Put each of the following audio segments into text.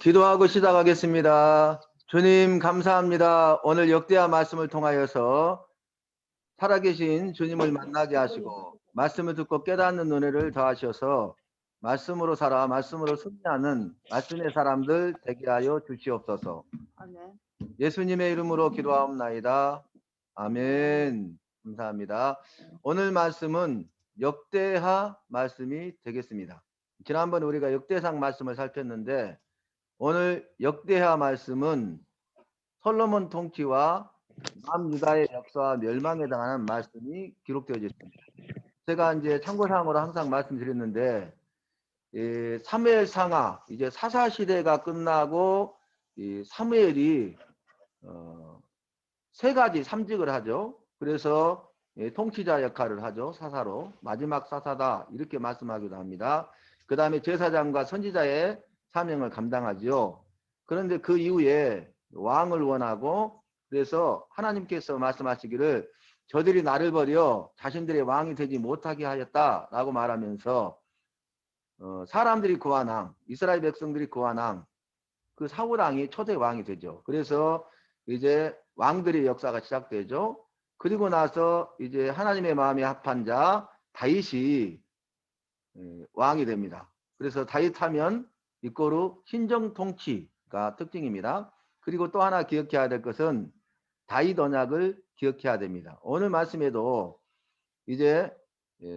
기도하고 시작하겠습니다. 주님 감사합니다. 오늘 역대하 말씀을 통하여서 살아계신 주님을 만나게 하시고 말씀을 듣고 깨닫는 은혜를 더하셔서 말씀으로 살아 말씀으로 승리하는 말씀의 사람들 되게 하여 주시옵소서. 아멘. 예수님의 이름으로 기도하옵나이다. 아멘. 감사합니다. 오늘 말씀은 역대하 말씀이 되겠습니다. 지난번에 우리가 역대상 말씀을 살폈는데 오늘 역대하 말씀은 솔로몬 통치와 남유다의 역사와 멸망에 당하는 말씀이 기록되어져 있습니다. 제가 이제 참고사항으로 항상 말씀드렸는데 사무엘상하 이제 사사 시대가 끝나고 사무엘이 세 가지 삼직을 하죠. 그래서 통치자 역할을 하죠. 사사로 마지막 사사다 이렇게 말씀하기도 합니다. 그 다음에 제사장과 선지자의 사명을 감당하지요. 그런데 그 이후에 왕을 원하고 그래서 하나님께서 말씀하시기를 저들이 나를 버려 자신들의 왕이 되지 못하게 하였다라고 말하면서 사람들이 구한 왕, 이스라엘 백성들이 구한 왕, 그 사울 왕이 초대 왕이 되죠. 그래서 이제 왕들의 역사가 시작되죠. 그리고 나서 이제 하나님의 마음에 합한 자 다윗이 왕이 됩니다. 그래서 다윗하면 이꼬르 신정 통치가 특징입니다. 그리고 또 하나 기억해야 될 것은 다윗 언약을 기억해야 됩니다. 오늘 말씀에도 이제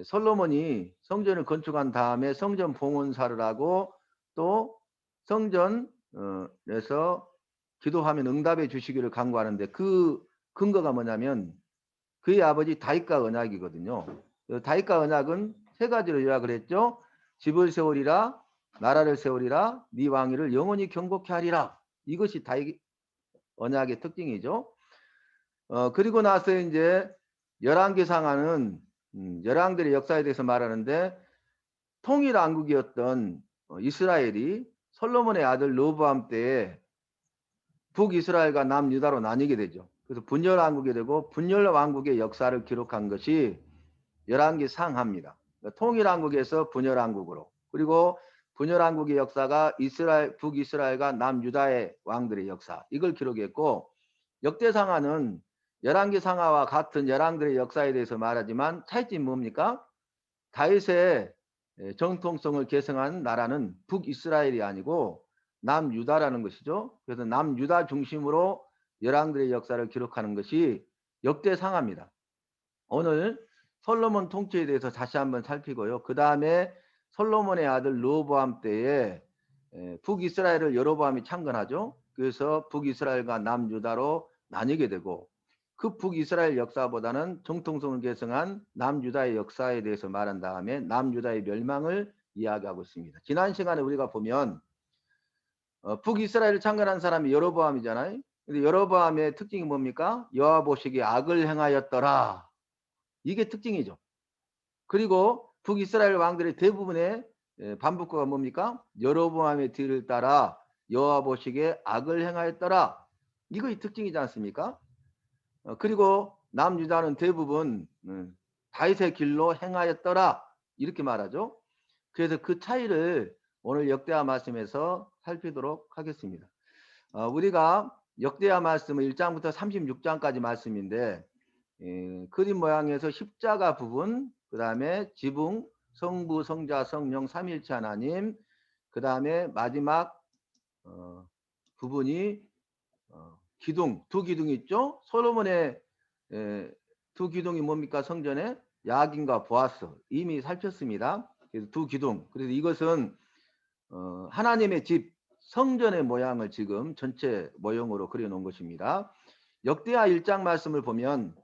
솔로몬이 성전을 건축한 다음에 성전 봉헌사를 하고 또 성전에서 기도하면 응답해 주시기를 간구하는데 그 근거가 뭐냐면 그의 아버지 다윗과 언약이거든요. 다윗과 언약은 세 가지로 요약을 했죠. 집을 세우리라, 나라를 세우리라, 네 왕위를 영원히 경고케 하리라. 이것이 다윗 언약의 특징이죠. 그리고 나서 이제 열왕기상하는 열왕들의 역사에 대해서 말하는데 통일 왕국이었던 이스라엘이 솔로몬의 아들 르호보암 때에 북이스라엘과 남유다로 나뉘게 되죠. 그래서 분열 왕국이 되고 분열 왕국의 역사를 기록한 것이 열왕기상하입니다. 그러니까 통일 왕국에서 분열 왕국으로 그리고 분열 왕국의 역사가 이스라엘 북이스라엘과 남유다의 왕들의 역사 이걸 기록했고 역대상하는 열왕기상하와 같은 열왕들의 역사에 대해서 말하지만 차이점이 뭡니까? 다윗의 정통성을 계승한 나라는 북이스라엘이 아니고 남유다라는 것이죠. 그래서 남유다 중심으로 열왕들의 역사를 기록하는 것이 역대상하입니다. 오늘 솔로몬 통치에 대해서 다시 한번 살피고요. 그 다음에 솔로몬의 아들 르호보암 때에 북이스라엘을 여로보암이 창건하죠. 그래서 북이스라엘과 남유다로 나뉘게 되고 그 북이스라엘 역사보다는 정통성을 계승한 남유다의 역사에 대해서 말한 다음에 남유다의 멸망을 이야기하고 있습니다. 지난 시간에 우리가 보면 북이스라엘을 창건한 사람이 여로보암이잖아요. 근데 여로보암의 특징이 뭡니까? 여호와 보시기에 악을 행하였더라. 이게 특징이죠. 그리고 북이스라엘 왕들의 대부분의 반복구가 뭡니까? 여로보암의 뒤를 따라 여호와 보시기에 악을 행하였더라. 이것이 특징이지 않습니까? 그리고 남유다는 대부분 다윗의 길로 행하였더라. 이렇게 말하죠. 그래서 그 차이를 오늘 역대하 말씀에서 살피도록 하겠습니다. 우리가 역대하 말씀은 1장부터 36장까지 말씀인데 그림 모양에서 십자가 부분, 그 다음에 지붕, 성부, 성자, 성령, 삼일체 하나님, 그 다음에 마지막 부분이 기둥, 두 기둥이 있죠. 솔로몬의 두 기둥이 뭡니까? 성전에 야긴과 보아스 이미 살폈습니다. 그래서 두 기둥. 그래서 이것은 하나님의 집 성전의 모양을 지금 전체 모형으로 그려놓은 것입니다. 역대하 1장 말씀을 보면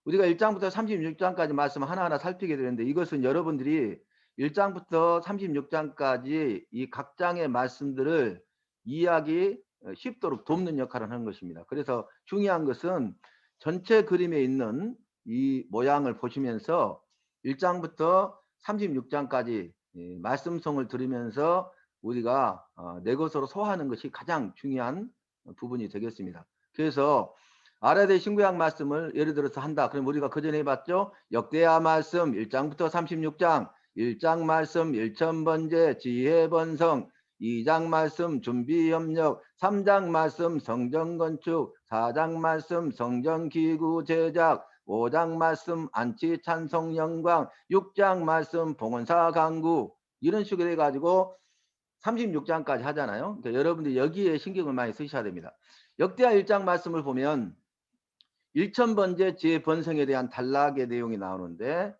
우리가 1장부터 36장까지 말씀을 하나하나 살피게 되는데 이것은 여러분들이 1장부터 36장까지 이 각 장의 말씀들을 이해하기 쉽도록 돕는 역할을 하는 것입니다. 그래서 중요한 것은 전체 그림에 있는 이 모양을 보시면서 1장부터 36장까지 말씀성을 들으면서 우리가 내 것으로 소화하는 것이 가장 중요한 부분이 되겠습니다. 그래서 알아야 될 신구약 말씀을 예를 들어서 한다. 그럼 우리가 그전에 해봤죠. 역대하 말씀 1장부터 36장 1장 말씀 일천번제 지혜번성, 2장 말씀 준비협력, 3장 말씀 성전건축, 4장 말씀 성전기구 제작, 5장 말씀 안치 찬송 영광, 6장 말씀 봉헌사 강구, 이런 식으로 해가지고 36장까지 하잖아요. 그러니까 여러분들 여기에 신경을 많이 쓰셔야 됩니다. 역대하 1장 말씀을 보면 일천번제 지혜번성에 대한 단락의 내용이 나오는데,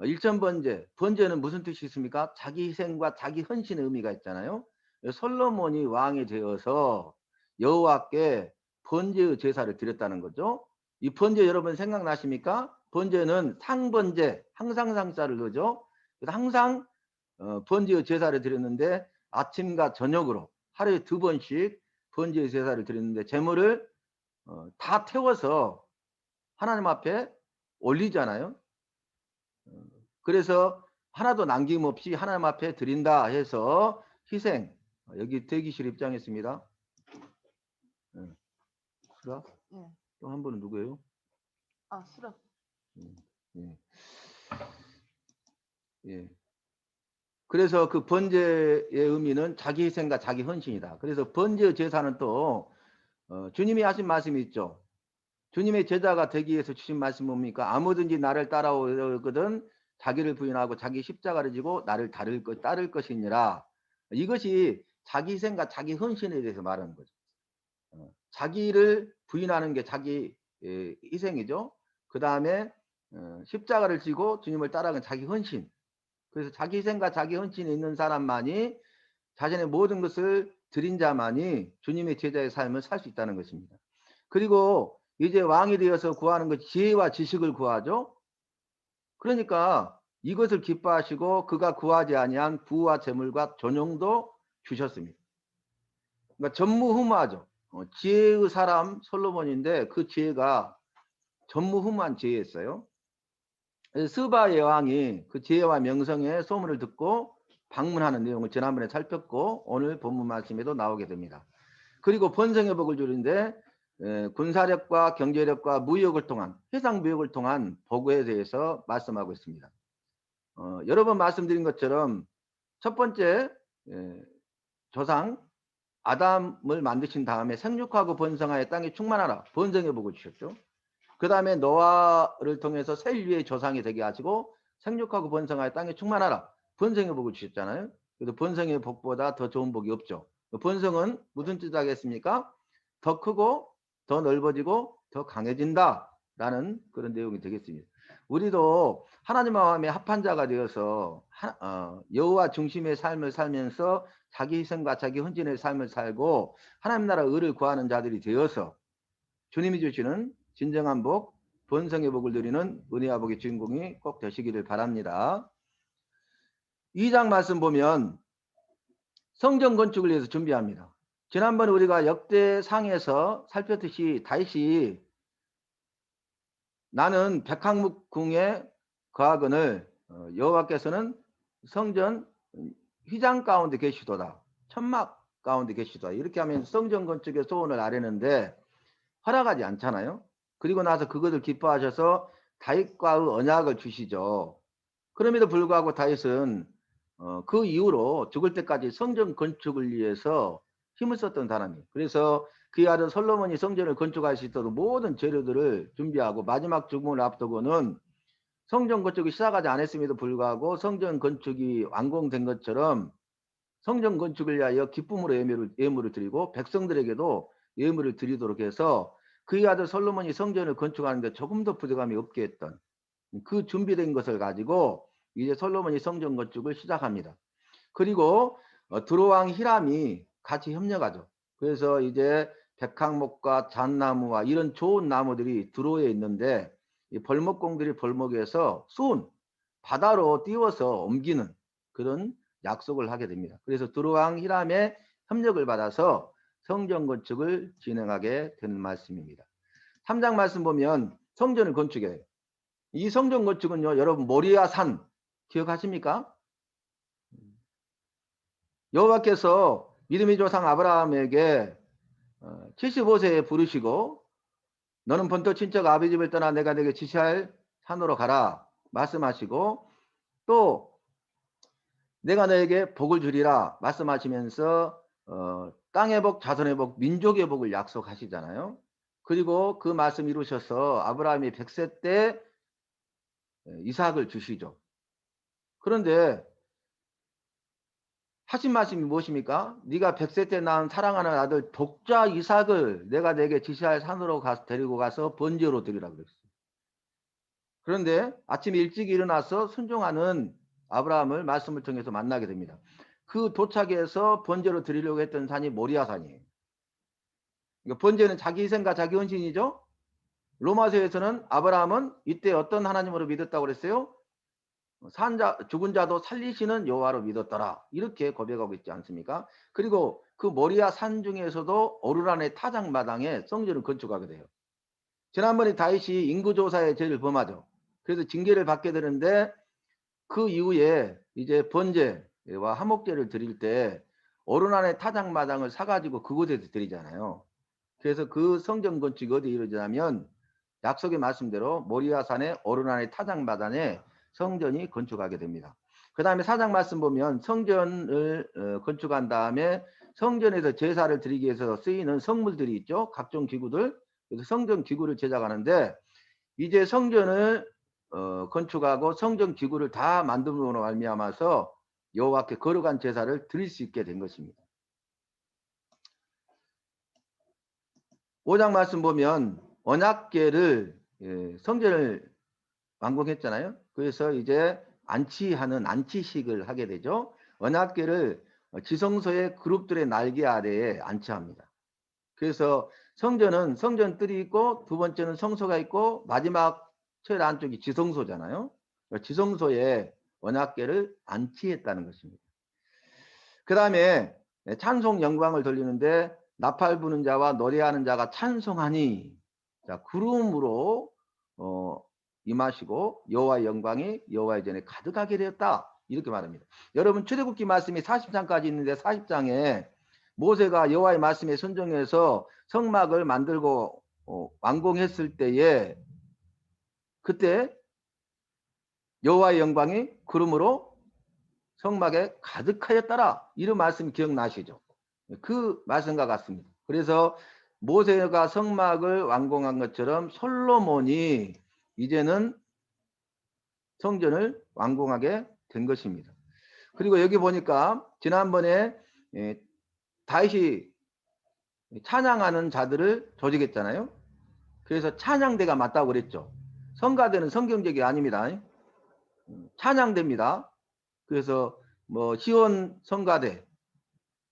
일천번제, 번제는 무슨 뜻이 있습니까? 자기 희생과 자기 헌신의 의미가 있잖아요. 솔로몬이 왕이 되어서 여호와께 번제의 제사를 드렸다는 거죠. 이 번제 여러분 생각나십니까? 번제는 상번제, 항상 상자를 넣죠. 그래서 항상 번제의 제사를 드렸는데 아침과 저녁으로 하루에 2번씩 번제의 제사를 드렸는데 제물을 다 태워서 하나님 앞에 올리잖아요. 그래서 하나도 남김없이 하나님 앞에 드린다 해서 희생. 여기 대기실 입장했습니다. 수라? 네. 또 한 분은 누구예요? 아, 수라. 예. 예. 그래서 그 번제의 의미는 자기 희생과 자기 헌신이다. 그래서 번제 제사는 또 주님이 하신 말씀이 있죠. 주님의 제자가 되기 위해서 주신 말씀 뭡니까? 아무든지 나를 따라오거든 자기를 부인하고 자기 십자가를 지고 나를 따를 것이니라. 이것이 자기 희생과 자기 헌신에 대해서 말하는 거죠. 자기를 부인하는 게 자기 희생이죠. 그 다음에 십자가를 지고 주님을 따라가는 자기 헌신. 그래서 자기 희생과 자기 헌신이 있는 사람만이 자신의 모든 것을 드린 자만이 주님의 제자의 삶을 살 수 있다는 것입니다. 그리고 이제 왕이 되어서 구하는 것 지혜와 지식을 구하죠. 그러니까 이것을 기뻐하시고 그가 구하지 아니한 부와 재물과 존영도 주셨습니다. 그러니까 전무후무하죠. 지혜의 사람 솔로몬인데 그 지혜가 전무후무한 지혜였어요. 스바의 왕이 그 지혜와 명성의 소문을 듣고 방문하는 내용을 지난번에 살폈고 오늘 본문 말씀에도 나오게 됩니다. 그리고 번성의 복을 주는데 군사력과 경제력과 무역을 통한 해상 무역을 통한 복에 대해서 말씀하고 있습니다. 여러 번 말씀드린 것처럼 첫 번째 조상 아담을 만드신 다음에 생육하고 번성하여 땅에 충만하라 번성의 복을 주셨죠. 그 다음에 노아를 통해서 새 인류의 조상이 되게 하시고 생육하고 번성하여 땅에 충만하라 번성의 복을 주셨잖아요. 그래서 번성의 복보다 더 좋은 복이 없죠. 번성은 무슨 뜻 하겠습니까? 더 크고 더 넓어지고 더 강해진다 라는 그런 내용이 되겠습니다. 우리도 하나님과 마음에 합한 자가 되어서 여호와 중심의 삶을 살면서 자기 희생과 자기 헌신의 삶을 살고 하나님 나라 의를 구하는 자들이 되어서 주님이 주시는 진정한 복, 번성의 복을 누리는 은혜와 복의 주인공이 꼭 되시기를 바랍니다. 2장 말씀 보면 성전 건축을 위해서 준비합니다. 지난번에 우리가 역대상에서 살폈듯이 다윗이 나는 백항목궁에 거하거늘 여호와께서는 성전 휘장 가운데 계시도다. 천막 가운데 계시도다. 이렇게 하면 성전 건축의 소원을 아뢰는데 허락하지 않잖아요. 그리고 나서 그것을 기뻐하셔서 다윗과의 언약을 주시죠. 그럼에도 불구하고 다윗은 그 이후로 죽을 때까지 성전 건축을 위해서 힘을 썼던 사람이에요. 그래서 그의 아들 솔로몬이 성전을 건축할 수 있도록 모든 재료들을 준비하고 마지막 죽음을 앞두고는 성전 건축이 시작하지 않았음에도 불구하고 성전 건축이 완공된 것처럼 성전 건축을 위하여 기쁨으로 예물을 드리고 백성들에게도 예물을 드리도록 해서 그의 아들 솔로몬이 성전을 건축하는데 조금도 부족함이 없게 했던 그 준비된 것을 가지고 이제 솔로몬이 성전 건축을 시작합니다. 그리고 드로왕 히람이 같이 협력하죠. 그래서 이제 백항목과 잣나무와 이런 좋은 나무들이 드로에 있는데 이 벌목공들이 벌목에서 쏜 바다로 띄워서 옮기는 그런 약속을 하게 됩니다. 그래서 드로왕 히람의 협력을 받아서 성전 건축을 진행하게 되는 말씀입니다. 3장 말씀 보면 성전을 건축해요. 이 성전 건축은요, 여러분 모리아 산 기억하십니까? 여호와께서 믿음의 조상 아브라함에게 75세에 부르시고 너는 본토 친척 아비 집을 떠나 내가 내게 지시할 산으로 가라 말씀하시고 또 내가 너에게 복을 주리라 말씀하시면서 땅의 복, 자손의 복, 민족의 복을 약속하시잖아요. 그리고 그 말씀 이루셔서 아브라함이 100세 때 이삭을 주시죠. 그런데 하신 말씀이 무엇입니까? 네가 100세 때 낳은 사랑하는 아들 독자 이삭을 내가 내게 지시할 산으로 데리고 가서 번제로 드리라 그랬어요. 그런데 아침에 일찍 일어나서 순종하는 아브라함을 말씀을 통해서 만나게 됩니다. 그 도착해서 번제로 드리려고 했던 산이 모리아산이에요. 그러니까 번제는 자기 희생과 자기 헌신이죠. 로마서에서는 아브라함은 이때 어떤 하나님으로 믿었다고 그랬어요? 죽은 자도 살리시는 여호와로 믿었더라. 이렇게 고백하고 있지 않습니까? 그리고 그 모리아 산 중에서도 오르란의 타작마당에 성전을 건축하게 돼요. 지난번에 다윗이 인구조사에 죄를 범하죠. 그래서 징계를 받게 되는데 그 이후에 이제 번제와 화목제를 드릴 때 오르란의 타작마당을 사가지고 그곳에서 드리잖아요. 그래서 그 성전 건축이 어디 이루어지냐면 약속의 말씀대로 모리아산의 오르란의 타작마당에 성전이 건축하게 됩니다. 그 다음에 사장 말씀 보면 성전을 건축한 다음에 성전에서 제사를 드리기 위해서 쓰이는 성물들이 있죠. 각종 기구들. 그래서 성전 기구를 제작하는데 이제 성전을 건축하고 성전 기구를 다 만듦으로 말미암아서 여호와께 거룩한 제사를 드릴 수 있게 된 것입니다. 5장 말씀 보면 언약궤를 성전을 완공했잖아요. 그래서 이제 안치하는 안치식을 하게 되죠. 언약궤를 지성소의 그룹들의 날개 아래에 안치합니다. 그래서 성전은 성전뜰이 있고 두 번째는 성소가 있고 마지막 제일 안쪽이 지성소잖아요. 지성소에 언약궤를 안치했다는 것입니다. 그 다음에 찬송 영광을 돌리는데 나팔 부는 자와 노래하는 자가 찬송하니 자 구름으로 임하시고 여호와의 영광이 여호와의 전에 가득하게 되었다. 이렇게 말합니다. 여러분 출애굽기 말씀이 40장까지 있는데 40장에 모세가 여호와의 말씀에 순종해서 성막을 만들고 완공했을 때에 그때 여호와의 영광이 구름으로 성막에 가득하였더라. 이런 말씀 기억나시죠? 그 말씀과 같습니다. 그래서 모세가 성막을 완공한 것처럼 솔로몬이 이제는 성전을 완공하게 된 것입니다. 그리고 여기 보니까 지난번에 다윗이 찬양하는 자들을 조직했잖아요. 그래서 찬양대가 맞다고 그랬죠. 성가대는 성경적이 아닙니다. 찬양대입니다. 그래서 뭐 시온 성가대,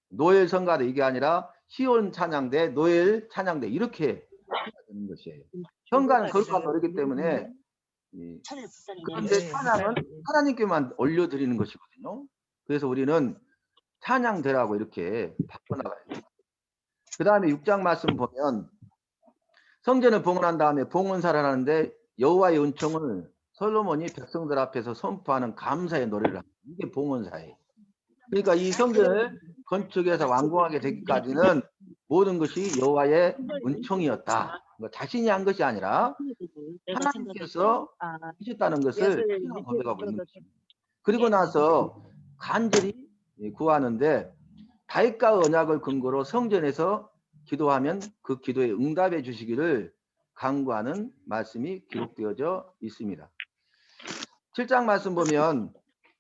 노엘 성가대 이게 아니라 시온 찬양대, 노엘 찬양대 이렇게 해야 되는 것이에요. 성가는 거룩한 노래이기 때문에 그런데 찬양은 하나님께만 올려드리는 것이거든요. 그래서 우리는 찬양대라고 이렇게 바꿔나가야 돼요. 그 다음에 6장 말씀 보면 성전을 봉헌한 다음에 봉헌사를 하는데 여호와의 은총을 솔로몬이 백성들 앞에서 선포하는 감사의 노래를 합니다. 이게 봉헌사예요. 그러니까 이 성전을 건축해서 완공하게 되기까지는 모든 것이 여호와의 은총이었다. 자신이 한 것이 아니라 하나님께서 하셨다는 것을 고백하고 있는 것입니다. 그리고 나서 간절히 구하는데 다윗과 언약을 근거로 성전에서 기도하면 그 기도에 응답해 주시기를 간구하는 말씀이 기록되어져 있습니다. 7장 말씀 보면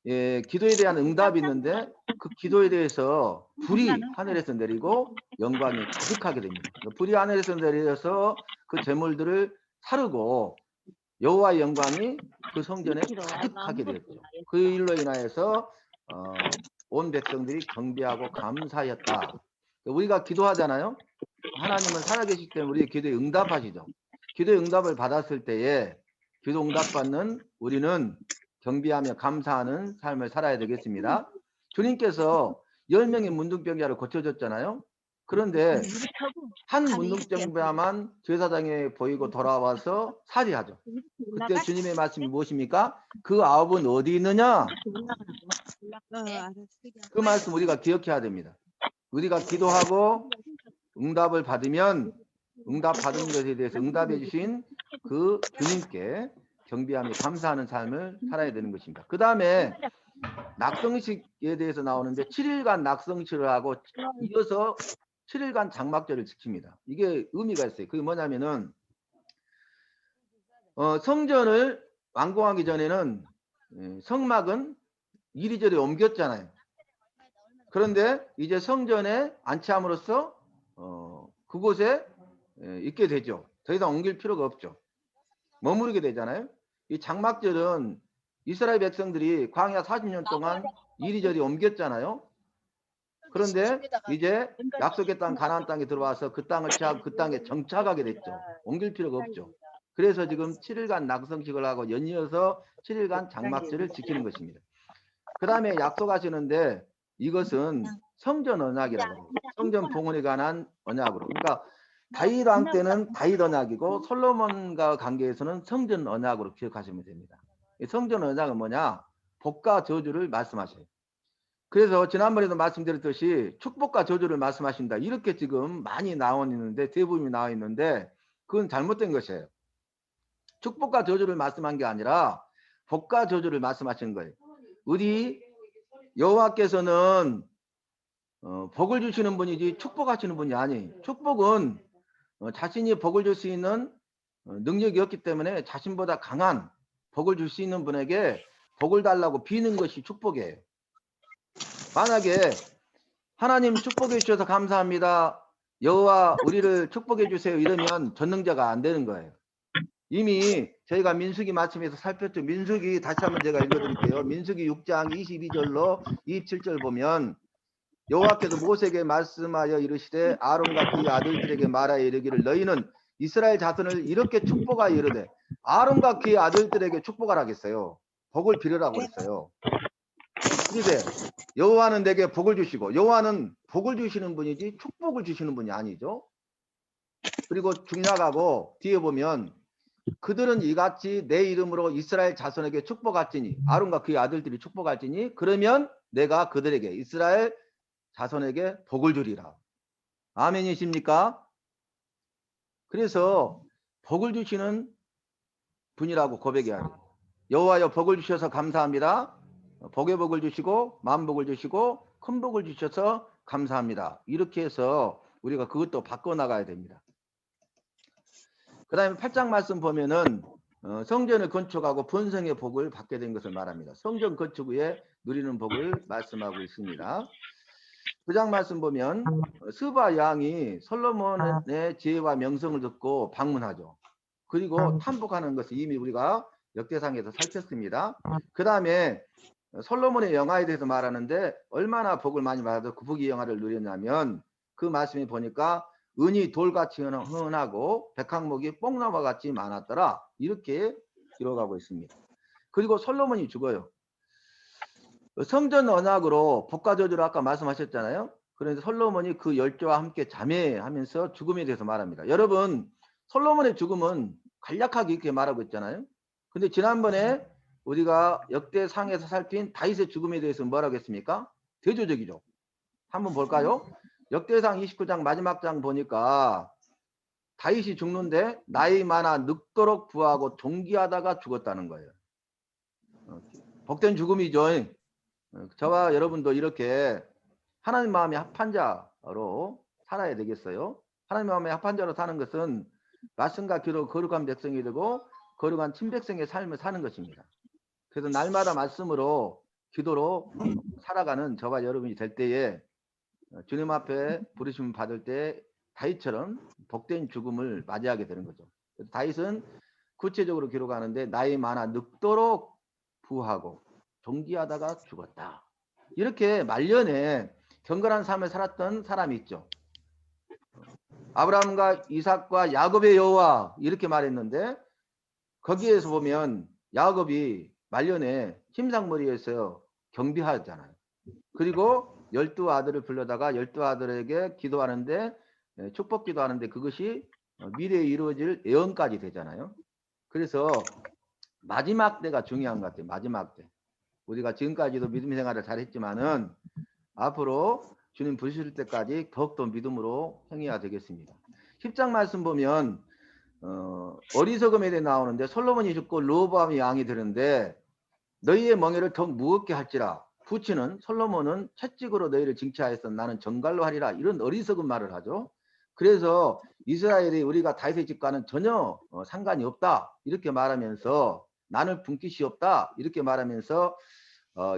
기도에 대한 응답이 있는데 그 기도에 대해서 불이 하늘에서 내리고 영광이 가득하게 됩니다. 불이 하늘에서 내려서 그 제물들을 사르고 여호와의 영광이 그 성전에 가득하게 되었죠. 그 일로 인하여서 온 백성들이 경배하고 감사하였다. 우리가 기도하잖아요. 하나님은 살아계시기 때문에 우리의 기도에 응답하시죠. 기도의 응답을 받았을 때에 기도 응답받는 우리는 경배하며 감사하는 삶을 살아야 되겠습니다. 주님께서 10명의 문둥병자를 고쳐줬잖아요. 그런데 한 문둥병자만 제사장에 보이고 돌아와서 살이하죠. 그때 주님의 말씀이 무엇입니까? 그 9은 어디 있느냐? 그 말씀 우리가 기억해야 됩니다. 우리가 기도하고 응답을 받으면 응답 받은 것에 대해서 응답해 주신 그 주님께 경배하며 감사하는 삶을 살아야 되는 것입니다. 그 다음에 낙성식에 대해서 나오는데 7일간 낙성식을 하고 이어서 7일간 장막절을 지킵니다. 이게 의미가 있어요. 그게 뭐냐면은 성전을 완공하기 전에는 성막은 이리저리 옮겼잖아요. 그런데 이제 성전에 안치함으로써 그곳에 있게 되죠. 더 이상 옮길 필요가 없죠. 머무르게 되잖아요. 이 장막절은 이스라엘 백성들이 광야 40년 동안 이리저리 옮겼잖아요. 그런데 이제 약속의 땅 가나안 땅에 들어와서 그 땅을 취하고 그 땅에 정착하게 됐죠. 옮길 필요가 없죠. 그래서 지금 7일간 낙성식을 하고 연이어서 7일간 장막절을 지키는 것입니다. 그 다음에 약속하시는데 이것은 성전 언약이라고 해요. 성전 봉헌에 관한 언약으로. 그러니까 다윗 왕 때는 다윗 언약이고 솔로몬과 관계에서는 성전 언약으로 기억하시면 됩니다. 성전 언약은 뭐냐? 복과 저주를 말씀하셔요. 그래서 지난번에도 말씀드렸듯이 축복과 저주를 말씀하신다. 이렇게 지금 많이 나와 있는데 대부분이 나와 있는데 그건 잘못된 것이에요. 축복과 저주를 말씀한 게 아니라 복과 저주를 말씀하시는 거예요. 우리 여호와께서는 복을 주시는 분이지 축복하시는 분이 아니에요. 축복은 자신이 복을 줄 수 있는 능력이 없기 때문에 자신보다 강한 복을 줄 수 있는 분에게 복을 달라고 비는 것이 축복이에요. 만약에 하나님 축복해 주셔서 감사합니다. 여호와 우리를 축복해 주세요. 이러면 전능자가 안 되는 거예요. 이미 저희가 민수기 말씀에서 살폈죠. 민수기 다시 한번 제가 읽어드릴게요. 민수기 6장 22절로 27절 보면 여호와께서 모세에게 말씀하여 이르시되 아론과 그의 아들들에게 말하여 이르기를 너희는 이스라엘 자손을 이렇게 축복하여 이르되 아론과 그의 아들들에게 축복하라겠어요. 복을 빌으라고 그랬어요. 이제 여호와는 내게 복을 주시고 여호와는 복을 주시는 분이지 축복을 주시는 분이 아니죠. 그리고 중약하고 뒤에 보면 그들은 이같이 내 이름으로 이스라엘 자손에게 축복할지니 아론과 그의 아들들이 축복할지니 그러면 내가 그들에게 이스라엘 자손에게 복을 주리라. 아멘이십니까? 그래서 복을 주시는 분이라고 고백해야 돼요. 여호와여 복을 주셔서 감사합니다. 복의 복을 주시고 만복을 주시고 큰 복을 주셔서 감사합니다. 이렇게 해서 우리가 그것도 바꿔나가야 됩니다. 그 다음에 8장 말씀 보면은 성전을 건축하고 번성의 복을 받게 된 것을 말합니다. 성전 건축 후에 누리는 복을 말씀하고 있습니다. 9장 말씀 보면 스바 양이 솔로몬의 지혜와 명성을 듣고 방문하죠. 그리고 탐복하는 것을 이미 우리가 역대상에서 살폈습니다. 그 다음에 솔로몬의 영화에 대해서 말하는데 얼마나 복을 많이 받아서 그 복의 영화를 누렸냐면 그 말씀에 보니까 은이 돌같이 흔하고 백항목이 뽕나무같이 많았더라. 이렇게 기록하고 있습니다. 그리고 솔로몬이 죽어요. 성전 언약으로 복과 저주를 아까 말씀하셨잖아요. 그런데 솔로몬이 그 열조와 함께 자매하면서 죽음에 대해서 말합니다. 여러분 솔로몬의 죽음은 간략하게 이렇게 말하고 있잖아요. 근데 지난번에 우리가 역대상에서 살핀 다윗의 죽음에 대해서 뭐라고 했습니까? 대조적이죠. 한번 볼까요? 역대상 29장 마지막 장 보니까 다윗이 죽는데 나이 많아 늙도록 부하고 존귀하다가 죽었다는 거예요. 복된 죽음이죠. 저와 여러분도 이렇게 하나님 마음에 합한 자로 살아야 되겠어요. 하나님 마음에 합한 자로 사는 것은 말씀과 기록 거룩한 백성이 되고 거룩한 친백성의 삶을 사는 것입니다. 그래서 날마다 말씀으로 기도로 살아가는 저와 여러분이 될 때에 주님 앞에 부르심을 받을 때 다윗처럼 복된 죽음을 맞이하게 되는 거죠. 다윗은 구체적으로 기록하는데 나이 많아 늙도록 부하고 존귀하다가 죽었다. 이렇게 말년에 경건한 삶을 살았던 사람이 있죠. 아브라함과 이삭과 야곱의 여호와 이렇게 말했는데 거기에서 보면 야곱이 말년에 침상머리에서 경비하잖아요. 그리고 12아들을 불러다가 12아들에게 기도하는데 축복 기도하는데 그것이 미래에 이루어질 예언까지 되잖아요. 그래서 마지막 때가 중요한 것 같아요. 마지막 때. 우리가 지금까지도 믿음 생활을 잘했지만은 앞으로 주님 부르실 때까지 더욱더 믿음으로 행해야 되겠습니다. 10장 말씀 보면 어리석음에 대해 나오는데 솔로몬이 죽고 르호보암이 왕이 되는데 너희의 멍에를 더욱 무겁게 할지라 부치는 솔로몬은 채찍으로 너희를 징치하였어 나는 정갈로 하리라 이런 어리석은 말을 하죠. 그래서 이스라엘이 우리가 다윗의 집과는 전혀 상관이 없다 이렇게 말하면서 나눌 분깃이 없다 이렇게 말하면서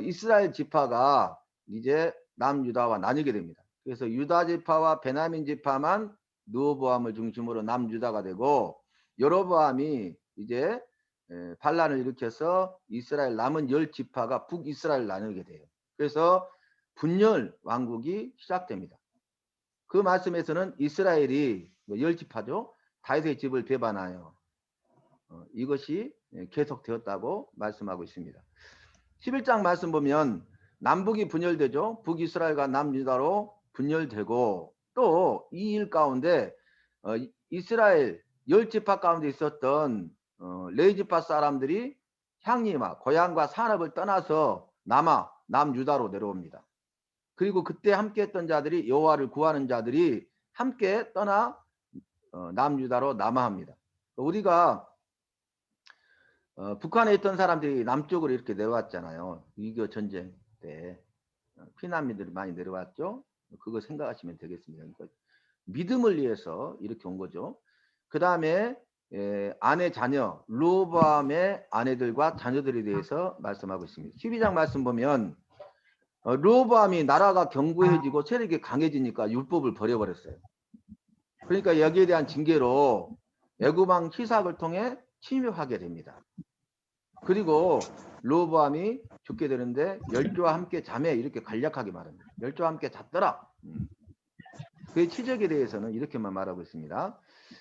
이스라엘 지파가 이제 남유다와 나뉘게 됩니다. 그래서 유다 지파와 베냐민 지파만 르호보암을 중심으로 남유다가 되고 여로보암이 이제 반란을 일으켜서 이스라엘 남은 10지파가 북이스라엘 나누게 돼요. 그래서 분열 왕국이 시작됩니다. 그 말씀에서는 이스라엘이 10지파죠. 다윗의 집을 배반하여 이것이 계속되었다고 말씀하고 있습니다. 11장 말씀 보면 남북이 분열되죠. 북이스라엘과 남유다로 분열되고 또 이 일 가운데 이스라엘 10지파 가운데 있었던 레위지파 사람들이 향리와 고향과 산업을 떠나서 남유다로 내려옵니다. 그리고 그때 함께 했던 자들이 여호와를 구하는 자들이 함께 떠나 남유다로 남하합니다. 우리가 북한에 있던 사람들이 남쪽으로 이렇게 내려왔잖아요. 6.25 전쟁 때 피난민들이 많이 내려왔죠. 그거 생각하시면 되겠습니다. 그러니까 믿음을 위해서 이렇게 온 거죠. 그 다음에 아내 자녀 르호보암의 아내들과 자녀들에 대해서 말씀하고 있습니다. 12장 말씀 보면 르호보암이 나라가 견고해지고 세력이 강해지니까 율법을 버려버렸어요. 그러니까 여기에 대한 징계로 애굽왕 시삭을 통해 침입하게 됩니다. 그리고 르호보암이 죽게 되는데 열조와 함께 자매 이렇게 간략하게 말합니다. 열조와 함께 잤더라. 그의 치적에 대해서는 이렇게만 말하고 있습니다.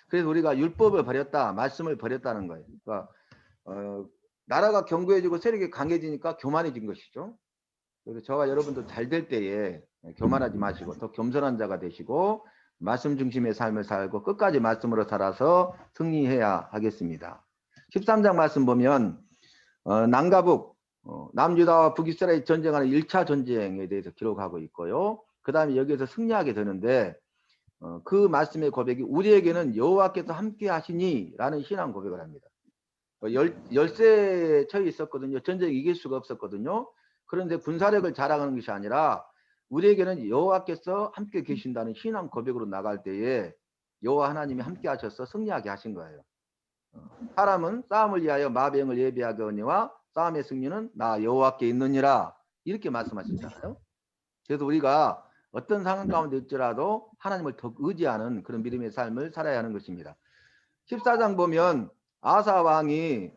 그래서 우리가 율법을 버렸다, 말씀을 버렸다는 거예요. 그러니까 나라가 견고해지고 세력이 강해지니까 교만해진 것이죠. 그래서 저와 여러분도 잘 될 때에 교만하지 마시고 더 겸손한 자가 되시고 말씀 중심의 삶을 살고 끝까지 말씀으로 살아서 승리해야 하겠습니다. 13장 말씀 보면 남과 북, 남유다와 북이스라엘 전쟁하는 1차 전쟁에 대해서 기록하고 있고요. 그 다음에 여기에서 승리하게 되는데 그 말씀의 고백이 우리에게는 여호와께서 함께 하시니 라는 신앙 고백을 합니다. 열세에 처해 있었거든요. 전쟁에 이길 수가 없었거든요. 그런데 군사력을 자랑하는 것이 아니라 우리에게는 여호와께서 함께 계신다는 신앙 고백으로 나갈 때에 여호와 하나님이 함께 하셔서 승리하게 하신 거예요. 사람은 싸움을 위하여 마병을 예비하거니와 싸움의 승리는 나 여호와께 있느니라 이렇게 말씀하셨잖아요. 그래서 우리가 어떤 상황 가운데 있더라도 하나님을 더 의지하는 그런 믿음의 삶을 살아야 하는 것입니다. 14장 보면 아사 왕이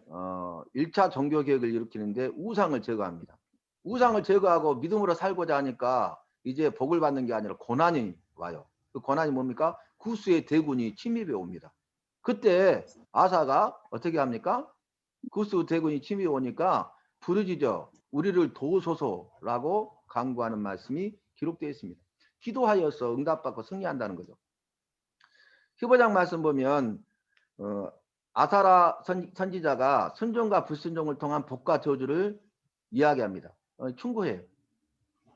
1차 종교개혁을 일으키는데 우상을 제거합니다. 우상을 제거하고 믿음으로 살고자 하니까 이제 복을 받는 게 아니라 고난이 와요. 그 고난이 뭡니까? 구스의 대군이 침입해 옵니다. 그때 아사가 어떻게 합니까? 구스 대군이 침입해 오니까 부르짖어 우리를 도우소서라고 간구하는 말씀이 기록되어 있습니다. 기도하여서 응답받고 승리한다는 거죠. 15장 말씀 보면 아사라 선지자가 순종과 불순종을 통한 복과 저주를 이야기합니다. 충고해요.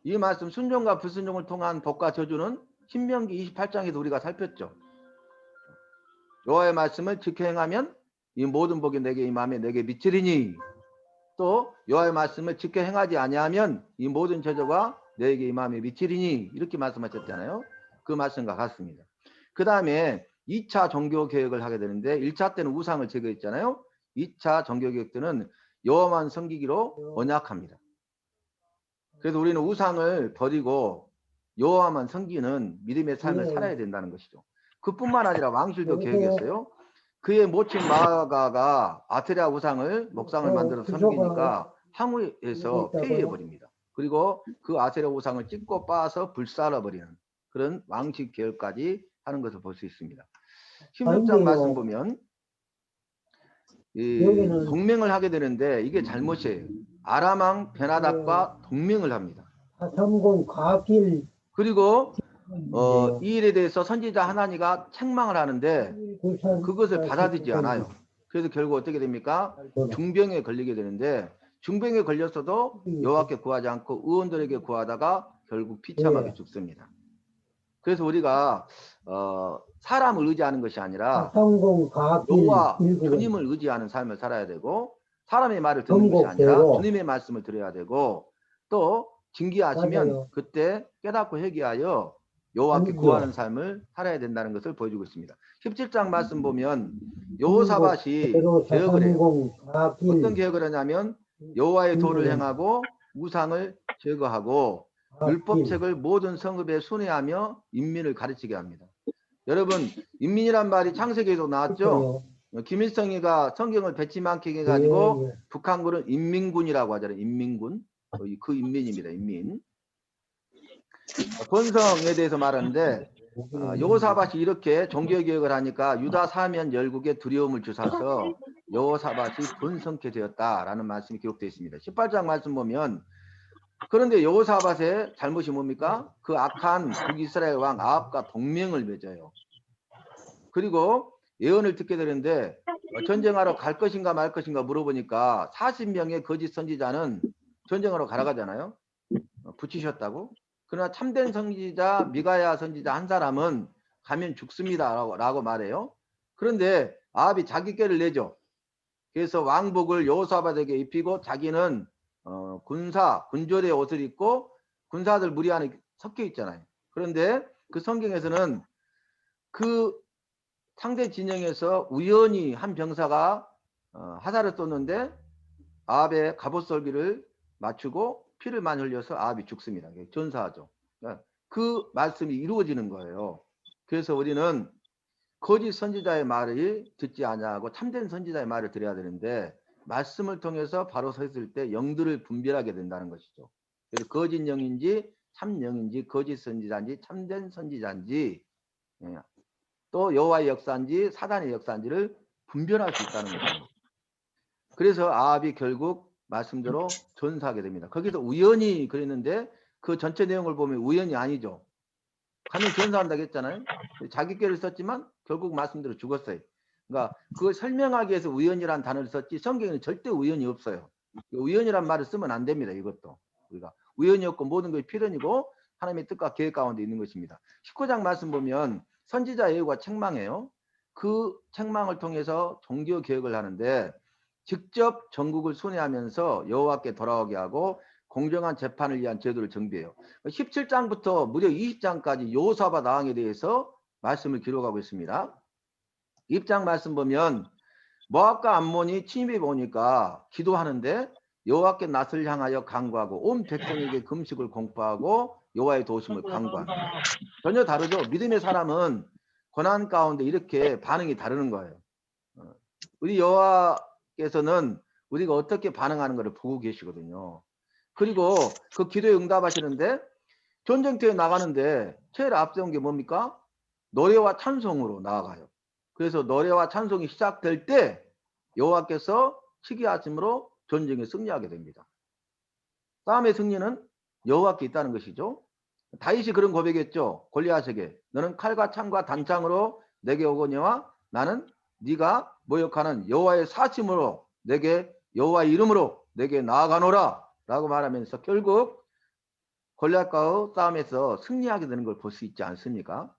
이 말씀 순종과 불순종을 통한 복과 저주는 신명기 28장에도 우리가 살폈죠. 여호와의 말씀을 지켜 행하면 이 모든 복이 내게 임하며 내게 미치리니 또 여호와의 말씀을 지켜 행하지 아니하면 이 모든 저주가 내게 임하며 미치리니 이렇게 말씀하셨잖아요. 그 말씀과 같습니다. 그 다음에 2차 종교개혁을 하게 되는데 1차 때는 우상을 제거했잖아요. 2차 종교개혁 때는 여호와만 섬기기로 언약합니다. 그래서 우리는 우상을 버리고 여호와만 섬기는 믿음의 삶을 살아야 된다는 것이죠. 그뿐만 아니라 왕실도 개혁했어요. 그의 모친 마아가가 아세라 우상을 목상을 만들어서 섬기니까 항우에서 폐위해버립니다. 그리고 그 아세라 우상을 찢고 빻아서 불살라버리는 그런 왕식 개혁까지 하는 것을 볼 수 있습니다. 16장 말씀 보면 동맹을 하게 되는데 이게 잘못이에요. 아람왕 베나답과 동맹을 합니다. 그리고 이 일에 대해서 선지자 하나니가 책망을 하는데 그것을 받아들이지 않아요. 그래서 결국 어떻게 됩니까? 중병에 걸리게 되는데 중병에 걸렸어도 여호와께 구하지 않고 의원들에게 구하다가 결국 비참하게 죽습니다. 그래서 우리가 사람을 의지하는 것이 아니라 여호와 주님을 의지하는 삶을 살아야 되고 사람의 말을 듣는 것이 아니라 주님의 말씀을 들어야 되고 또 징계하시면 맞아요. 그때 깨닫고 회개하여 여호와께 아니죠. 구하는 삶을 살아야 된다는 것을 보여주고 있습니다. 17장 말씀 보면 중국 여호사밧이 제로 개혁을 해요. 자산공 어떤 4길 개혁을 하냐면 여호와의 도를 중국은 행하고 우상을 제거하고 4길 율법책을 모든 성읍에 순회하며 인민을 가르치게 합니다. 여러분, 인민이란 말이 창세기에도 나왔죠. 있어요. 김일성이가 성경을 배치만케 예, 해가지고 예. 북한군은 인민군이라고 하잖아요. 인민군. 그 인민입니다. 인민. 본성에 대해서 말하는데 여호사밧이 이렇게 종교개혁을 하니까 유다 사면 열국에 두려움을 주사서 여호사밧이 번성케 되었다라는 말씀이 기록되어 있습니다. 18장 말씀 보면 그런데 여호사밧의 잘못이 뭡니까? 그 악한 북이스라엘 왕 아합과 동맹을 맺어요. 그리고 예언을 듣게 되는데 전쟁하러 갈 것인가 말 것인가 물어보니까 40명의 거짓 선지자는 전쟁하러 가라가잖아요. 붙이셨다고. 그러나 참된 선지자 미가야 선지자 한 사람은 가면 죽습니다 라고 말해요. 그런데 아합이 자기 꾀를 내죠. 그래서 왕복을 여호사밧에게 입히고 자기는 군졸의 옷을 입고 군사들 무리 안에 섞여 있잖아요. 그런데 그 성경에서는 그 상대 진영에서 우연히 한 병사가 화살을 쏘는데 아합의 갑옷설기를 맞추고 피를 많이 흘려서 아합이 죽습니다. 전사하죠. 그 말씀이 이루어지는 거예요. 그래서 우리는 거짓 선지자의 말을 듣지 아니하고 참된 선지자의 말을 들어야 되는데 말씀을 통해서 바로 서 있을 때 영들을 분별하게 된다는 것이죠. 그래서 거짓 영인지 참 영인지 거짓 선지자인지 참된 선지자인지 또 여호와의 역사인지 사단의 역사인지를 분별할 수 있다는 것입니다. 그래서 아합이 결국 말씀대로 전사하게 됩니다. 거기서 우연히 그랬는데 그 전체 내용을 보면 우연이 아니죠. 가면 전사한다고 했잖아요. 자기 꾀를 썼지만 결국 말씀대로 죽었어요. 그러니까 그걸 설명하기 위해서 우연이라는 단어를 썼지 성경에는 절대 우연이 없어요. 우연이란 말을 쓰면 안 됩니다. 이것도 우리가 우연이 없고 모든 것이 필연이고 하나님의 뜻과 계획 가운데 있는 것입니다. 19장 말씀 보면 선지자 예후가 책망해요. 그 책망을 통해서 종교 개혁을 하는데 직접 전국을 순회하면서 여호와께 돌아오게 하고 공정한 재판을 위한 제도를 정비해요. 17장부터 무려 20장까지 여호사밧 왕에 대해서 말씀을 기록하고 있습니다. 20장 말씀 보면 모압과 암몬이 침입해 오니까 기도하는데 여호와께 낯을 향하여 간구하고 온 백성에게 금식을 공포하고 여호와의 도우심을 간구합니다. 전혀 다르죠. 믿음의 사람은 고난 가운데 이렇게 반응이 다르는 거예요. 우리 여호와께서는 우리가 어떻게 반응하는 것을 보고 계시거든요. 그리고 그 기도에 응답하시는데 전쟁터에 나가는데 제일 앞세운 게 뭡니까? 노래와 찬송으로 나아가요. 그래서 노래와 찬송이 시작될 때 여호와께서 시기하심으로 전쟁에 승리하게 됩니다. 싸움의 승리는 여호와께 있다는 것이죠. 다윗이 그런 고백했죠. 골리앗에게 너는 칼과 창과 단창으로 내게 오거니와 나는 네가 모욕하는 여호와의 사심으로 내게 여호와의 이름으로 내게 나아가노라 라고 말하면서 결국 골리앗과의 싸움에서 승리하게 되는 걸 볼 수 있지 않습니까?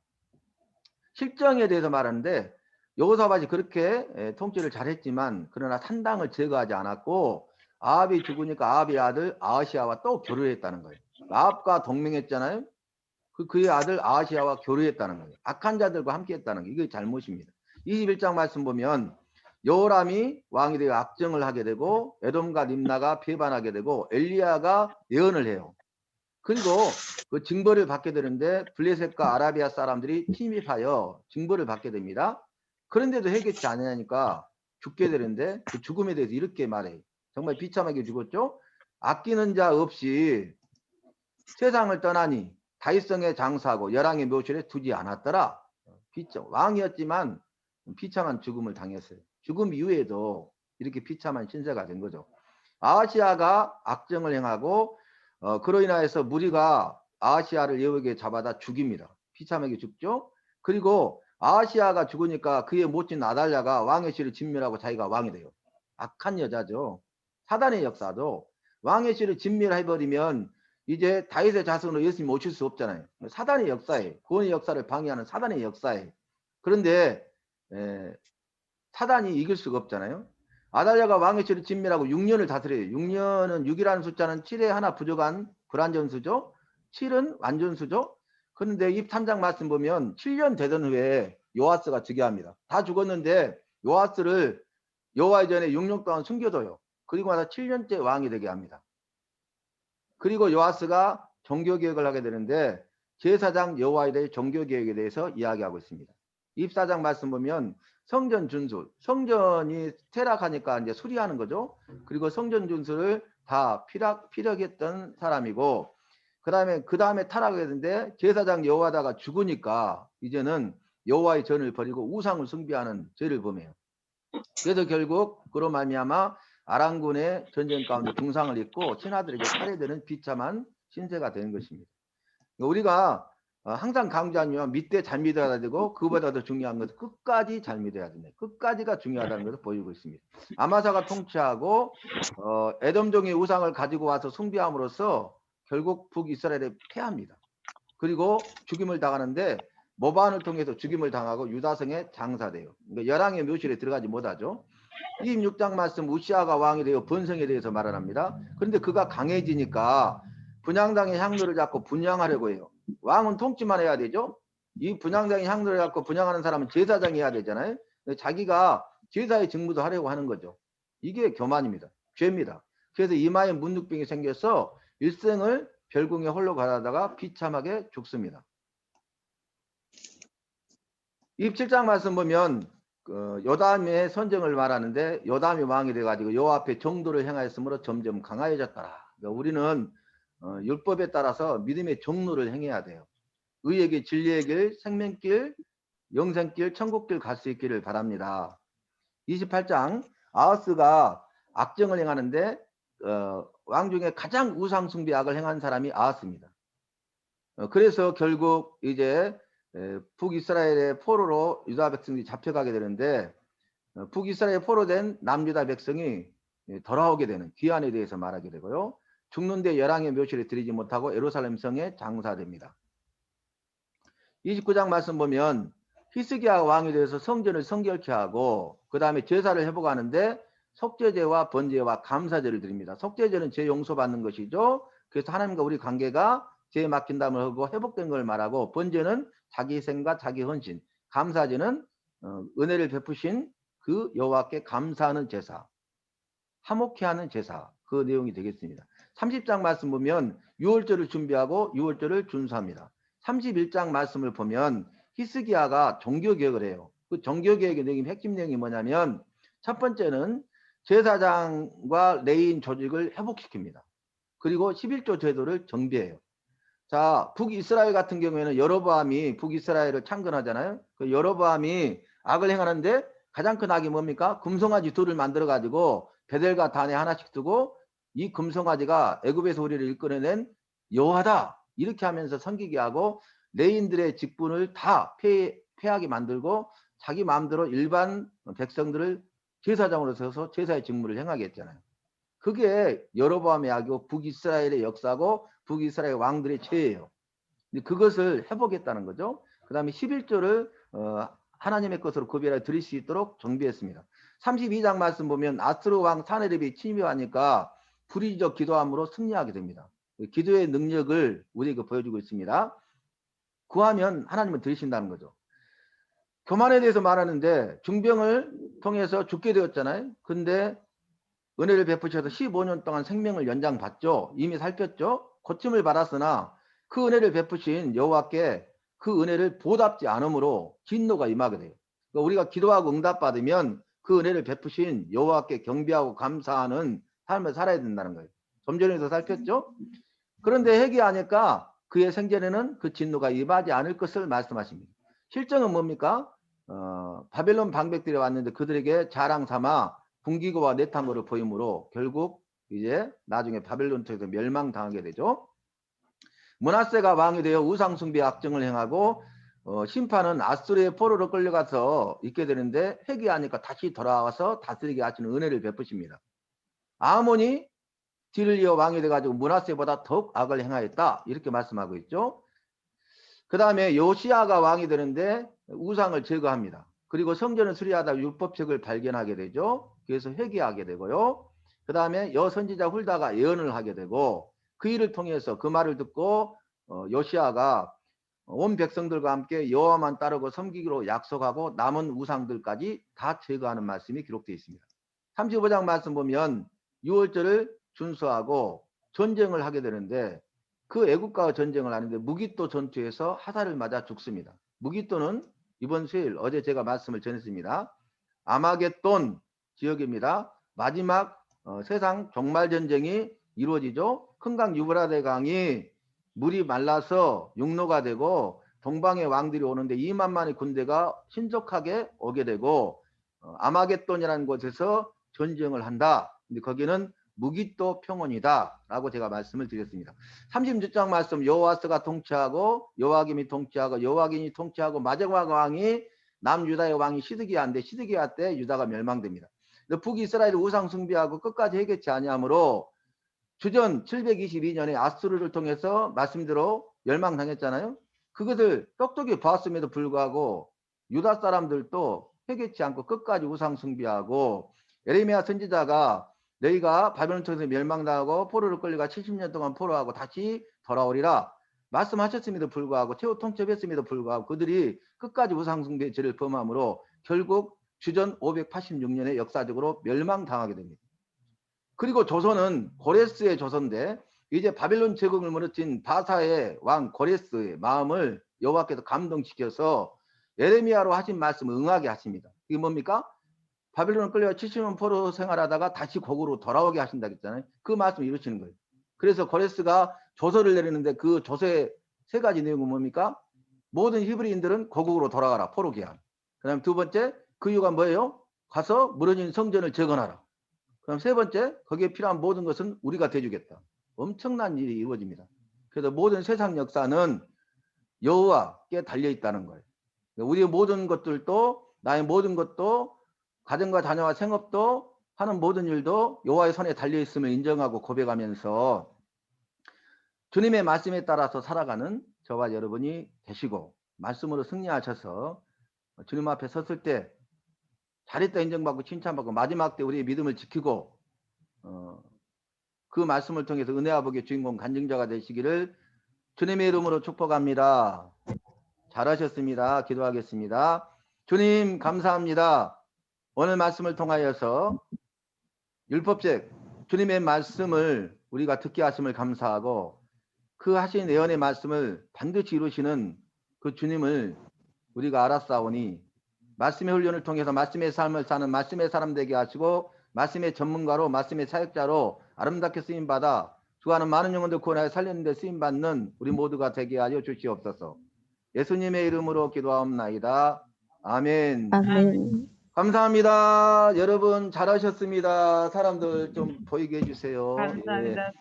실정에 대해서 말하는데 여호사밧이 그렇게 통치를 잘했지만 그러나 산당을 제거하지 않았고 아합이 죽으니까 아합의 아들 아하시아와 또 교류했다는 거예요. 아합과 동맹했잖아요. 그의 아들 아하시아와 교류했다는 거예요. 악한 자들과 함께 했다는 게 이게 잘못입니다. 21장 말씀 보면 여호람이 왕이 되어 악정을 하게 되고 에돔과 림나가 배반하게 되고 엘리야가 예언을 해요. 그리고 그 징벌을 받게 되는데 블레셋과 아라비아 사람들이 침입하여 징벌을 받게 됩니다. 그런데도 해결치 않으니까 죽게 되는데 그 죽음에 대해서 이렇게 말해요. 정말 비참하게 죽었죠. 아끼는 자 없이 세상을 떠나니 다윗성에 장사하고 열왕의 묘실에 두지 않았더라. 왕이었지만 비참한 죽음을 당했어요. 죽음 이후에도 이렇게 비참한 신세가 된 거죠. 아하시아가 악정을 행하고 그로 인하여서 무리가 아하시아를 예후에게 잡아다 죽입니다. 비참하게 죽죠. 그리고 아하시아가 죽으니까 그의 모친 아달랴가 왕의 씨를 진멸하고 자기가 왕이 돼요. 악한 여자죠. 사단의 역사도 왕의 씨를 진멸해버리면 이제 다윗의 자손으로 예수님 오실 수 없잖아요. 사단의 역사에 구원의 역사를 방해하는 사단의 역사에 그런데 사단이 이길 수가 없잖아요. 아달랴가 왕의 씨를 진멸하고 6년을 다스려요. 6년은 6이라는 숫자는 7에 하나 부족한 불완전수죠. 7은 완전수죠. 그런데 이 3장 말씀 보면 7년 되던 후에 요아스가 즉위합니다. 다 죽었는데 요아스를 여호와의 전에 6년 동안 숨겨둬요. 그리고 나서 7년째 왕이 되게 합니다. 그리고 요아스가 종교개혁을 하게 되는데 제사장 여호와에 대해 종교개혁에 대해서 이야기하고 있습니다. 24장 말씀 보면 성전 준수, 성전이 퇴락하니까 이제 수리하는 거죠. 그리고 성전 준수를 다 피력했던 사람이고, 그 다음에 타락했는데 제사장 여호와다가 죽으니까 이제는 여호와의 전을 버리고 우상을 숭배하는 죄를 범해요. 그래서 결국 그로 말미암아 아람군의 전쟁 가운데 중상을 입고 신하들에게 살해되는 비참한 신세가 되는 것입니다. 우리가 항상 강조하면 밑에 잘 믿어야 되고 그보다 더 중요한 것은 끝까지 잘 믿어야 된다. 끝까지가 중요하다는 것을 보여주고 있습니다. 아마사가 통치하고 에돔종의 우상을 가지고 와서 숭배함으로써 결국 북이스라엘에 패합니다. 그리고 죽임을 당하는데 모반을 통해서 죽임을 당하고 유다성에 장사돼요. 그러니까 열왕의 묘실에 들어가지 못하죠. 26장 말씀 우시아가 왕이 되어 번성에 대해서 말합니다. 그런데 그가 강해지니까 분향당의 향로를 잡고 분향하려고 해요. 왕은 통치만 해야 되죠. 이 분향당의 향로를 잡고 분향하는 사람은 제사장이 해야 되잖아요. 자기가 제사의 직무도 하려고 하는 거죠. 이게 교만입니다. 죄입니다. 그래서 이마에 문득병이 생겨서 일생을 별궁에 홀로 가다가 비참하게 죽습니다. 27장 말씀 보면 요담의 선정을 말하는데 요담이 왕이 돼가지고 여호와 앞에 정도를 행하였으므로 점점 강하여졌더라. 그러니까 우리는 율법에 따라서 믿음의 정로를 행해야 돼요. 의의 길, 진리의 길, 생명길, 영생길, 천국길 갈 수 있기를 바랍니다. 28장 아하스가 악정을 행하는데 왕 중에 가장 우상 숭배 악을 행한 사람이 아하스입니다. 그래서 결국 이제 북이스라엘의 포로로 유다 백성이 잡혀가게 되는데 북이스라엘 포로된 남유다 백성이 돌아오게 되는 귀환에 대해서 말하게 되고요. 죽는데 열왕의 묘실에 들이지 못하고 예루살렘 성에 장사됩니다. 29장 말씀 보면 히스기야 왕에 대해서 성전을 성결케 하고 그 다음에 제사를 회복하는데 속죄제와 번제와 감사제를 드립니다. 속죄제는 죄 용서받는 것이죠. 그래서 하나님과 우리 관계가 죄에 맡긴다을 하고 회복된 걸 말하고, 번제는 자기 희생과 자기 헌신, 감사제는 은혜를 베푸신 그 여호와께 감사하는 제사, 화목케 하는 제사, 그 내용이 되겠습니다. 30장 말씀 보면 유월절을 준비하고 유월절을 준수합니다. 31장 말씀을 보면 히스기야가 종교개혁을 해요. 그 종교개혁의 내용, 핵심 내용이 뭐냐면 첫 번째는 제사장과 레위인 조직을 회복시킵니다. 그리고 11조 제도를 정비해요. 자, 북이스라엘 같은 경우에는 여로보암이 북이스라엘을 창건하잖아요. 그 여로보암이 악을 행하는데 가장 큰 악이 뭡니까? 금송아지 둘을 만들어 가지고 베델과 단에 하나씩 두고 이 금송아지가 애굽에서 우리를 이끌어낸 여호와다 이렇게 하면서 섬기게 하고 레인들의 직분을 다 폐하게 만들고 자기 마음대로 일반 백성들을 제사장으로 서서 제사의 직무를 행하게 했잖아요. 그게 여로보암의 악이고 북이스라엘의 역사고 북이스라엘 왕들의 죄예요. 그것을 회복했다는 거죠. 그 다음에 11조를 하나님의 것으로 구별해 드릴 수 있도록 정비했습니다. 32장 말씀 보면 아스루 왕 사네립이 침입하니까 불의적 기도함으로 승리하게 됩니다. 기도의 능력을 우리에게 보여주고 있습니다. 구하면 하나님은 들으신다는 거죠. 교만에 대해서 말하는데 중병을 통해서 죽게 되었잖아요. 근데 은혜를 베푸셔서 15년 동안 생명을 연장받죠. 이미 살폈죠. 고침을 받았으나 그 은혜를 베푸신 여호와께 그 은혜를 보답지 않으므로 진노가 임하게 돼요. 그러니까 우리가 기도하고 응답받으면 그 은혜를 베푸신 여호와께 경배하고 감사하는 삶을 살아야 된다는 거예요. 좀 전에도 살폈죠. 그런데 회개하니까 그의 생전에는 그 진노가 임하지 않을 것을 말씀하십니다. 실정은 뭡니까? 바벨론 방백들이 왔는데 그들에게 자랑 삼아 분기고와 내탕고를 보임으로 결국 이제 나중에 바벨론 쪽에서 멸망당하게 되죠. 므낫세가 왕이 되어 우상숭배 악정을 행하고 심판은 아수르의 포로로 끌려가서 있게 되는데 회개하니까 다시 돌아와서 다스리게 하시는 은혜를 베푸십니다. 아몬이 뒤를 이어 왕이 돼가지고 므낫세보다 더욱 악을 행하였다 이렇게 말씀하고 있죠. 그 다음에 요시아가 왕이 되는데 우상을 제거합니다. 그리고 성전을 수리하다 율법책을 발견하게 되죠. 그래서 회개하게 되고요. 그 다음에 여선지자 훌다가 예언을 하게 되고 그 일을 통해서 그 말을 듣고 요시아가 온 백성들과 함께 여호와만 따르고 섬기기로 약속하고 남은 우상들까지 다 제거하는 말씀이 기록되어 있습니다. 35장 말씀 보면 6월절을 준수하고 전쟁을 하게 되는데 그 애국가와 전쟁을 하는데 무기또 전투에서 하사를 맞아 죽습니다. 무기또는 이번 수요일 어제 제가 말씀을 전했습니다. 아마겟돈 지역입니다. 마지막 세상 종말 전쟁이 이루어지죠. 큰강 유브라데 강이 물이 말라서 육로가 되고 동방의 왕들이 오는데 2만만의 군대가 신속하게 오게 되고 아마겟돈이라는 곳에서 전쟁을 한다. 근데 거기는 무기또 평원이다 라고 제가 말씀을 드렸습니다. 36장 말씀 여호와스가 통치하고 여호와김이 통치하고 여호와긴이 통치하고 마지막 왕이 남유다의 왕이 시드기야인데 시드기야 때 유다가 멸망됩니다. 북이스라엘 우상 숭배하고 끝까지 해결치 아니하므로 주전 722년에 아수르를 통해서 말씀대로 멸망당했잖아요. 그것을 똑똑히 보았음에도 불구하고 유다 사람들도 회개치 않고 끝까지 우상 숭배하고 예레미야 선지자가 너희가 바벨론 통해서 멸망당하고 포로를 끌려가 70년 동안 포로하고 다시 돌아오리라 말씀하셨음에도 불구하고 최후 통첩했음에도 불구하고 그들이 끝까지 우상 숭배 죄를 범함으로 결국 주전 586년에 역사적으로 멸망당하게 됩니다. 그리고 조선은 고레스의 조선인데 이제 바벨론 제국을 무너뜨린 바사의 왕 고레스의 마음을 여호와께서 감동시켜서 예레미야로 하신 말씀을 응하게 하십니다. 이게 뭡니까? 바벨론을 끌려 70년 포로 생활하다가 다시 고국으로 돌아오게 하신다 했잖아요. 그 말씀을 이루시는 거예요. 그래서 고레스가 조서를 내리는데 그 조서의 세 가지 내용은 뭡니까? 모든 히브리인들은 고국으로 돌아가라. 포로 귀환. 그 다음 두 번째 그 이유가 뭐예요? 가서 무너진 성전을 재건하라. 그럼 세 번째 거기에 필요한 모든 것은 우리가 대주겠다. 엄청난 일이 이루어집니다. 그래서 모든 세상 역사는 여호와께 달려있다는 거예요. 우리의 모든 것들도 나의 모든 것도 가정과 자녀와 생업도 하는 모든 일도 여호와의 손에 달려있음을 인정하고 고백하면서 주님의 말씀에 따라서 살아가는 저와 여러분이 되시고 말씀으로 승리하셔서 주님 앞에 섰을 때 잘했다 인정받고 칭찬받고 마지막 때 우리의 믿음을 지키고 그 말씀을 통해서 은혜와 복의 주인공 간증자가 되시기를 주님의 이름으로 축복합니다. 잘하셨습니다. 기도하겠습니다. 주님 감사합니다. 오늘 말씀을 통하여서 율법책 주님의 말씀을 우리가 듣게 하심을 감사하고 그 하신 예언의 말씀을 반드시 이루시는 그 주님을 우리가 알았사오니 말씀의 훈련을 통해서 말씀의 삶을 사는 말씀의 사람 되게 하시고 말씀의 전문가로 말씀의 사역자로 아름답게 쓰임받아 주하는 많은 영혼들 구원하여 살리는 데 쓰임받는 우리 모두가 되게 하여 주시옵소서. 예수님의 이름으로 기도하옵나이다. 아멘. 아멘. 감사합니다. 여러분 잘하셨습니다. 사람들 좀 보이게 해주세요. 감사합니다.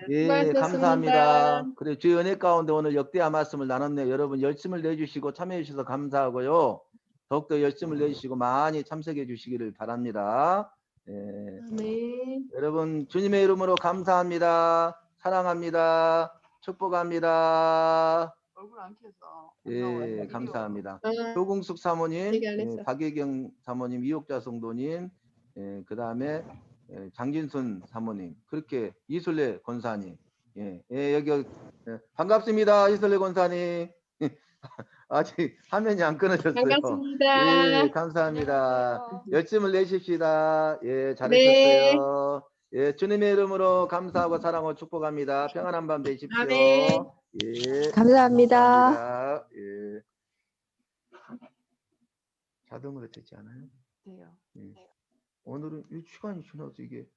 예, 수고하셨습니다. 감사합니다. 그래, 주의 은혜 가운데 오늘 역대한 말씀을 나눴네요. 여러분 열심을 내주시고 참여해 주셔서 감사하고요. 더욱더 열심을 내주시고 많이 참석해 주시기를 바랍니다. 예, 네. 여러분 주님의 이름으로 감사합니다. 사랑합니다. 축복합니다. 얼굴 안 켜서. 예, 감사합니다. 아, 효궁숙 사모님, 되게 안 예, 했어. 박예경 사모님, 이옥자 성도님, 예, 그 다음에 장진순 사모님, 그렇게 이술래 권사님, 예, 예, 여기 예, 반갑습니다. 이술래 권사님. 아직 화면이 안 끊어졌어요. 반갑습니다. 예, 감사합니다. 열심을 내십시다. 예, 네. 잘하셨어요. 예, 주님의 이름으로 감사하고 사랑하고 축복합니다. 평안한 밤 되십시오. 아멘. 예, 감사합니다. 감사합니다. 예. 자동으로 되지 않아요? 돼요. 예. 오늘은 이 시간이 지나서 이게